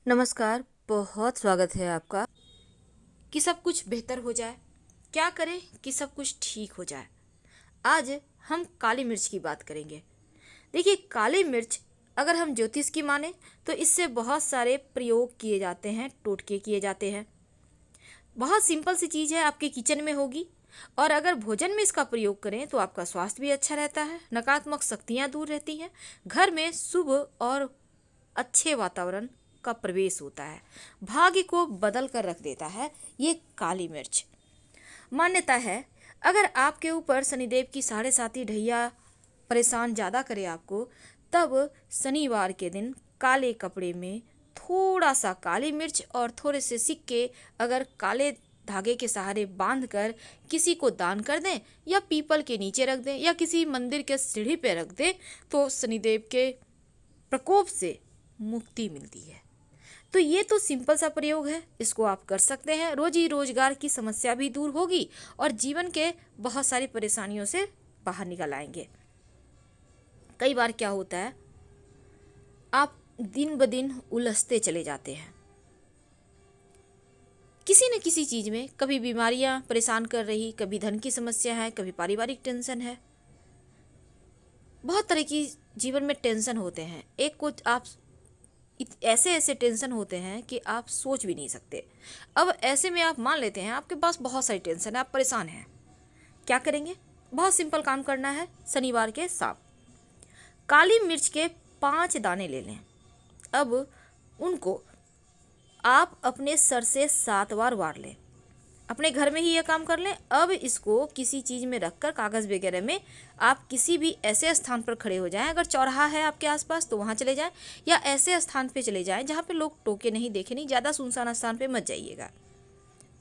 नमस्कार। बहुत स्वागत है आपका कि सब कुछ बेहतर हो जाए। क्या करें कि सब कुछ ठीक हो जाए। आज हम काली मिर्च की बात करेंगे। देखिए, काली मिर्च अगर हम ज्योतिष की माने तो इससे बहुत सारे प्रयोग किए जाते हैं, टोटके किए जाते हैं। बहुत सिंपल सी चीज़ है, आपके किचन में होगी और अगर भोजन में इसका प्रयोग करें तो आपका स्वास्थ्य भी अच्छा रहता है, नकारात्मक शक्तियाँ दूर रहती हैं, घर में शुभ और अच्छे वातावरण का प्रवेश होता है, भाग्य को बदल कर रख देता है ये काली मिर्च। मान्यता है, अगर आपके ऊपर शनिदेव की 7.5 ढैया परेशान ज़्यादा करे आपको, तब शनिवार के दिन काले कपड़े में थोड़ा सा काली मिर्च और थोड़े से सिक्के अगर काले धागे के सहारे बांध कर किसी को दान कर दें या पीपल के नीचे रख दें या किसी मंदिर के सीढ़ी पे रख दें तो शनिदेव के प्रकोप से मुक्ति मिलती है। तो ये तो सिंपल सा प्रयोग है, इसको आप कर सकते हैं। रोजी रोजगार की समस्या भी दूर होगी और जीवन के बहुत सारी परेशानियों से बाहर निकल आएंगे। कई बार क्या होता है, आप दिन ब दिन उलझते चले जाते हैं किसी न किसी चीज में। कभी बीमारियां परेशान कर रही, कभी धन की समस्या है, कभी पारिवारिक टेंशन है। बहुत तरह की जीवन में टेंशन होते हैं। एक कुछ आप ऐसे ऐसे टेंशन होते हैं कि आप सोच भी नहीं सकते। अब ऐसे में आप मान लेते हैं आपके पास बहुत सारी टेंशन है, आप परेशान हैं। क्या करेंगे? बहुत सिंपल काम करना है। शनिवार के शाम काली मिर्च के 5 दाने ले लें। अब उनको आप अपने सर से 7 बार वार लें। अपने घर में ही यह काम कर लें। अब इसको किसी चीज़ में रखकर, कागज़ वगैरह में, आप किसी भी ऐसे स्थान पर खड़े हो जाएं। अगर चौराहा है आपके आसपास तो वहाँ चले जाएं या ऐसे स्थान पे चले जाएं जहाँ पे लोग टोके नहीं, देखे नहीं। ज़्यादा सुनसान स्थान पे मत जाइएगा।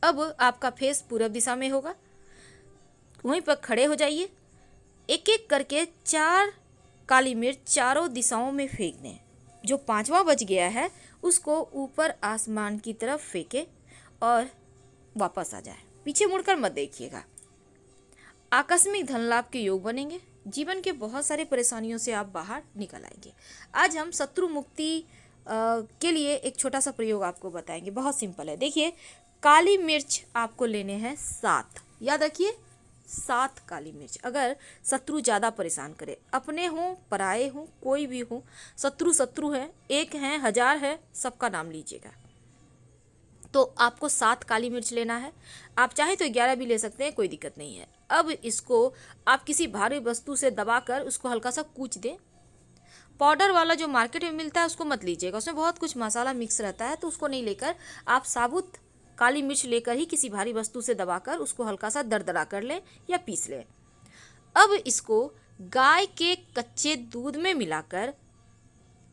अब आपका फेस पूर्व दिशा में होगा, वहीं पर खड़े हो जाइए। एक एक करके 4 काली मिर्च चारों दिशाओं में फेंक दें। जो 5वां बच गया है उसको ऊपर आसमान की तरफ फेंके और वापस आ जाए। पीछे मुड़कर मत देखिएगा। आकस्मिक धन लाभ के योग बनेंगे। जीवन के बहुत सारे परेशानियों से आप बाहर निकल आएंगे। आज हम शत्रु मुक्ति के लिए एक छोटा सा प्रयोग आपको बताएंगे। बहुत सिंपल है। देखिए, काली मिर्च आपको लेने हैं 7। याद रखिए, 7 काली मिर्च। अगर शत्रु ज़्यादा परेशान करे, अपने हों पराए हों कोई भी हो, शत्रु शत्रु है, एक है, 1000 है, सबका नाम लीजिएगा। तो आपको 7 काली मिर्च लेना है। आप चाहे तो 11 भी ले सकते हैं, कोई दिक्कत नहीं है। अब इसको आप किसी भारी वस्तु से दबाकर उसको हल्का सा कूच दें। पाउडर वाला जो मार्केट में मिलता है उसको मत लीजिएगा, उसमें बहुत कुछ मसाला मिक्स रहता है, तो उसको नहीं लेकर आप साबुत काली मिर्च लेकर ही किसी भारी वस्तु से दबाकर उसको हल्का सा दरदरा कर लें या पीस लें। अब इसको गाय के कच्चे दूध में मिलाकर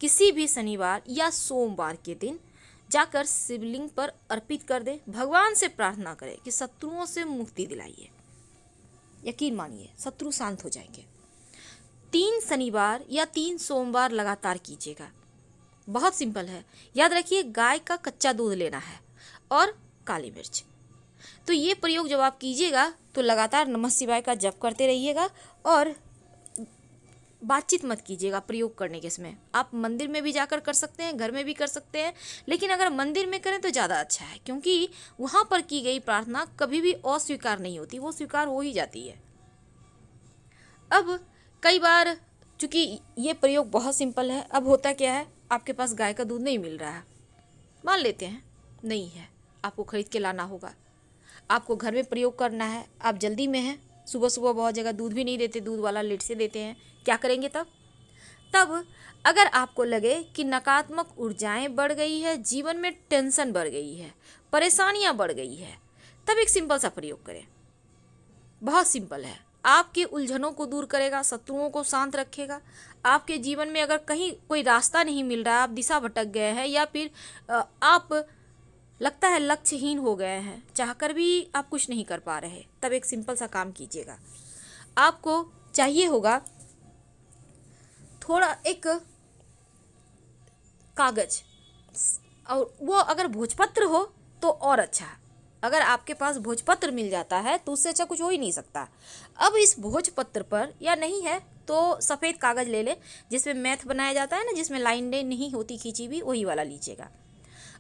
किसी भी शनिवार या सोमवार के दिन जाकर शिवलिंग पर अर्पित कर दें। भगवान से प्रार्थना करें कि शत्रुओं से मुक्ति दिलाइए। यकीन मानिए, शत्रु शांत हो जाएंगे। 3 शनिवार या 3 सोमवार लगातार कीजिएगा। बहुत सिंपल है। याद रखिए, गाय का कच्चा दूध लेना है और काली मिर्च। तो ये प्रयोग जब आप कीजिएगा तो लगातार नमः शिवाय का जप करते रहिएगा और बातचीत मत कीजिएगा प्रयोग करने के समय। आप मंदिर में भी जाकर कर सकते हैं, घर में भी कर सकते हैं, लेकिन अगर मंदिर में करें तो ज़्यादा अच्छा है, क्योंकि वहाँ पर की गई प्रार्थना कभी भी अस्वीकार नहीं होती, वो स्वीकार हो ही जाती है। अब कई बार, चूँकि ये प्रयोग बहुत सिंपल है, अब होता क्या है, आपके पास गाय का दूध नहीं मिल रहा है, मान लेते हैं नहीं है, आपको खरीद के लाना होगा, आपको घर में प्रयोग करना है, आप जल्दी में हैं, सुबह सुबह बहुत जगह दूध भी नहीं देते, दूध वाला लेट से देते हैं। क्या करेंगे तब अगर आपको लगे कि नकारात्मक ऊर्जाएं बढ़ गई है, जीवन में टेंशन बढ़ गई है, परेशानियां बढ़ गई है, तब एक सिंपल सा प्रयोग करें। बहुत सिंपल है, आपकी उलझनों को दूर करेगा, शत्रुओं को शांत रखेगा। आपके जीवन में अगर कहीं कोई रास्ता नहीं मिल रहा, आप दिशा भटक गए हैं या फिर आप लगता है लक्ष्यहीन हो गए हैं, चाहकर भी आप कुछ नहीं कर पा रहे, तब एक सिंपल सा काम कीजिएगा। आपको चाहिए होगा थोड़ा एक कागज, और वो अगर भोजपत्र हो तो और अच्छा। अगर आपके पास भोजपत्र मिल जाता है तो उससे अच्छा कुछ हो ही नहीं सकता। अब इस भोजपत्र पर, या नहीं है तो सफ़ेद कागज ले लें जिसमें मैथ बनाया जाता है ना, जिसमें लाइनें नहीं होती खींची हुई, वही वाला लीजिएगा।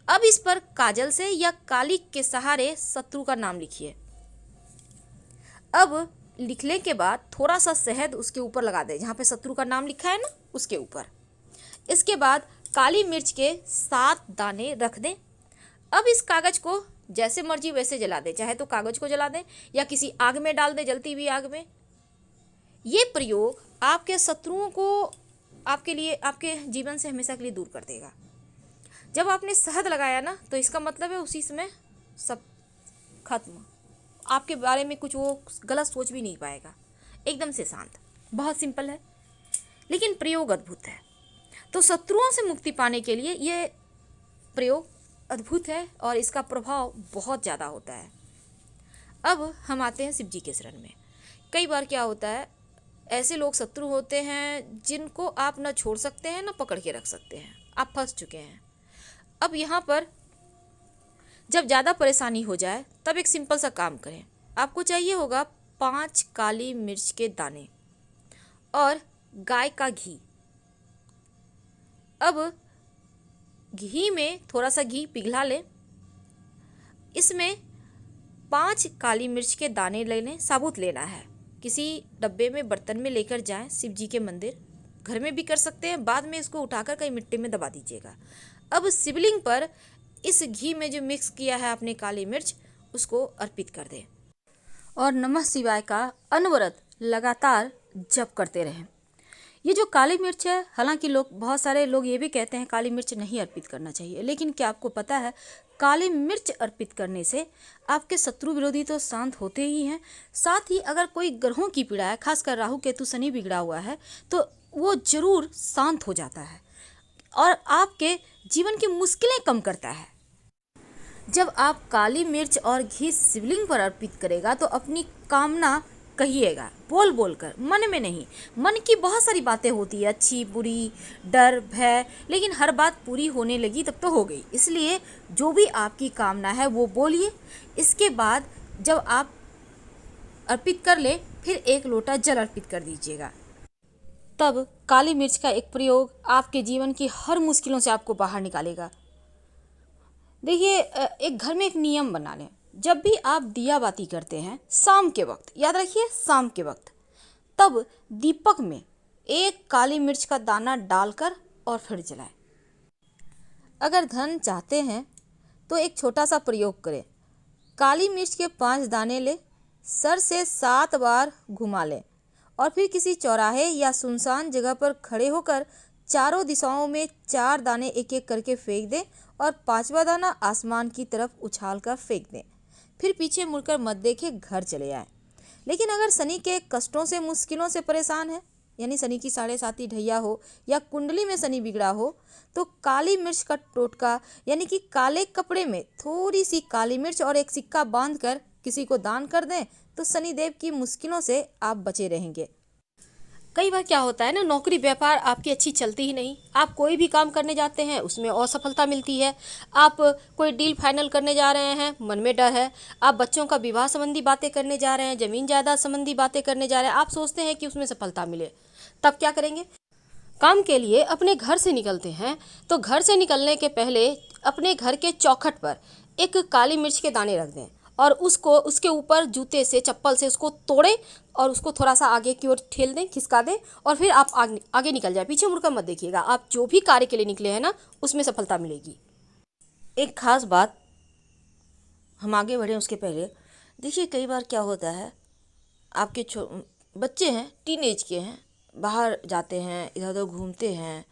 अब इस पर काजल से या काली के सहारे शत्रु का नाम लिखिए। अब लिखने के बाद थोड़ा सा शहद उसके ऊपर लगा दें, जहाँ पे शत्रु का नाम लिखा है ना उसके ऊपर। इसके बाद काली मिर्च के 7 दाने रख दें। अब इस कागज को जैसे मर्जी वैसे जला दें, चाहे तो कागज को जला दें या किसी आग में डाल दें, जलती हुई आग में। ये प्रयोग आपके शत्रुओं को आपके लिए, आपके जीवन से हमेशा के लिए दूर कर देगा। जब आपने शहद लगाया ना, तो इसका मतलब है उसी समय सब खत्म, आपके बारे में कुछ वो गलत सोच भी नहीं पाएगा, एकदम से शांत। बहुत सिंपल है लेकिन प्रयोग अद्भुत है। तो शत्रुओं से मुक्ति पाने के लिए ये प्रयोग अद्भुत है और इसका प्रभाव बहुत ज़्यादा होता है। अब हम आते हैं शिव जी के शरण में। कई बार क्या होता है, ऐसे लोग शत्रु होते हैं जिनको आप न छोड़ सकते हैं न पकड़ के रख सकते हैं, आप फंस चुके हैं। अब यहाँ पर जब ज़्यादा परेशानी हो जाए तब एक सिंपल सा काम करें। आपको चाहिए होगा 5 काली मिर्च के दाने और गाय का घी। अब घी में थोड़ा सा घी पिघला लें, इसमें 5 काली मिर्च के दाने ले लें, साबुत लेना है। किसी डब्बे में बर्तन में लेकर जाएं शिव जी के मंदिर, घर में भी कर सकते हैं, बाद में इसको उठाकर कहीं मिट्टी में दबा दीजिएगा। अब शिवलिंग पर इस घी में जो मिक्स किया है आपने काली मिर्च, उसको अर्पित कर दें और नमः शिवाय का अनवरत लगातार जप करते रहें। ये जो काली मिर्च है, हालांकि बहुत सारे लोग ये भी कहते हैं काली मिर्च नहीं अर्पित करना चाहिए, लेकिन क्या आपको पता है काली मिर्च अर्पित करने से आपके शत्रु विरोधी तो शांत होते ही हैं, साथ ही अगर कोई ग्रहों की पीड़ा है, खासकर राहु केतु शनि बिगड़ा हुआ है, तो वो जरूर शांत हो जाता है और आपके जीवन की मुश्किलें कम करता है। जब आप काली मिर्च और घी शिवलिंग पर अर्पित करेगा तो अपनी कामना कहिएगा बोल बोल कर, मन में नहीं। मन की बहुत सारी बातें होती है, अच्छी बुरी, डर भय, लेकिन हर बात पूरी होने लगी तब तो हो गई। इसलिए जो भी आपकी कामना है वो बोलिए। इसके बाद जब आप अर्पित कर ले, फिर 1 लोटा जल अर्पित कर दीजिएगा। तब काली मिर्च का एक प्रयोग आपके जीवन की हर मुश्किलों से आपको बाहर निकालेगा। देखिए, एक घर में एक नियम बना लें, जब भी आप दिया बाती करते हैं शाम के वक्त, याद रखिए शाम के वक्त, तब दीपक में 1 काली मिर्च का दाना डालकर और फिर जलाएं। अगर धन चाहते हैं तो एक छोटा सा प्रयोग करें। काली मिर्च के 5 दाने ले, सर से 7 बार घुमा लें और फिर किसी चौराहे या सुनसान जगह पर खड़े होकर चारों दिशाओं में 4 दाने एक एक करके फेंक दें और 5वां दाना आसमान की तरफ उछाल कर फेंक दें। फिर पीछे मुड़कर मत देखें, घर चले आए। लेकिन अगर शनि के कष्टों से, मुश्किलों से परेशान है, यानी शनि की 7.5 ढैया हो या कुंडली में शनि बिगड़ा हो, तो काली मिर्च का टोटका यानी कि काले कपड़े में थोड़ी सी काली मिर्च और एक सिक्का बांधकर किसी को दान कर दें तो शनिदेव की मुश्किलों से आप बचे रहेंगे। कई बार क्या होता है ना, नौकरी व्यापार आपकी अच्छी चलती ही नहीं, आप कोई भी काम करने जाते हैं उसमें असफलता मिलती है, आप कोई डील फाइनल करने जा रहे हैं मन में डर है, आप बच्चों का विवाह संबंधी बातें करने जा रहे हैं, जमीन जायदाद संबंधी बातें करने जा रहे हैं, आप सोचते हैं कि उसमें सफलता मिले, तब क्या करेंगे? काम के लिए अपने घर से निकलते हैं तो घर से निकलने के पहले अपने घर के चौखट पर एक काली मिर्च के दाने रख दें और उसको उसके ऊपर जूते से, चप्पल से उसको तोड़ें और उसको थोड़ा सा आगे की ओर ठेल दें, खिसका दें और फिर आप आगे निकल जाए। पीछे मुड़कर मत देखिएगा, आप जो भी कार्य के लिए निकले हैं ना उसमें सफलता मिलेगी। एक खास बात, हम आगे बढ़ें उसके पहले देखिए, कई बार क्या होता है, आपके बच्चे हैं, टीनेज के हैं, बाहर जाते हैं, इधर उधर घूमते हैं,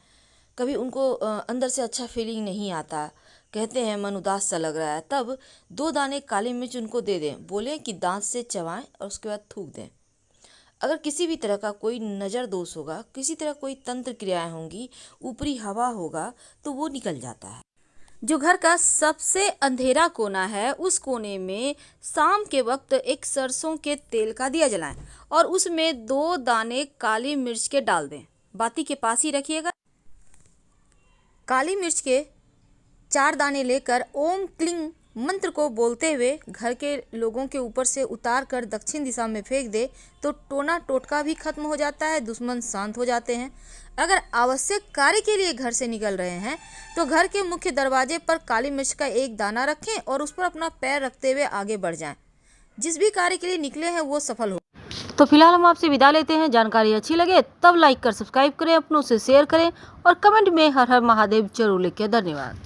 कभी उनको अंदर से अच्छा फीलिंग नहीं आता, कहते हैं मन उदास सा लग रहा है, तब 2 दाने काली मिर्च उनको दे दें, बोलें कि दांत से चबाएं और उसके बाद थूक दें। अगर किसी भी तरह का कोई नज़र दोष होगा, किसी तरह कोई तंत्र क्रियाएं होंगी, ऊपरी हवा होगा, तो वो निकल जाता है। जो घर का सबसे अंधेरा कोना है, उस कोने में शाम के वक्त एक सरसों के तेल का दिया जलाएं और उसमें 2 दाने काली मिर्च के डाल दें, बाती के पास ही रखिएगा। काली मिर्च के 4 दाने लेकर ओम क्लिंग मंत्र को बोलते हुए घर के लोगों के ऊपर से उतार कर दक्षिण दिशा में फेंक दे तो टोना टोटका भी खत्म हो जाता है, दुश्मन शांत हो जाते हैं। अगर आवश्यक कार्य के लिए घर से निकल रहे हैं तो घर के मुख्य दरवाजे पर काली मिर्च का एक दाना रखें और उस पर अपना पैर रखते हुए आगे बढ़ जाएं। जिस भी कार्य के लिए निकले हैं वो सफल हो। तो फिलहाल हम आपसे विदा लेते हैं। जानकारी अच्छी लगे तब लाइक कर सब्सक्राइब करें, अपनों से शेयर करें और कमेंट में हर हर महादेव जरूर लिखें। धन्यवाद।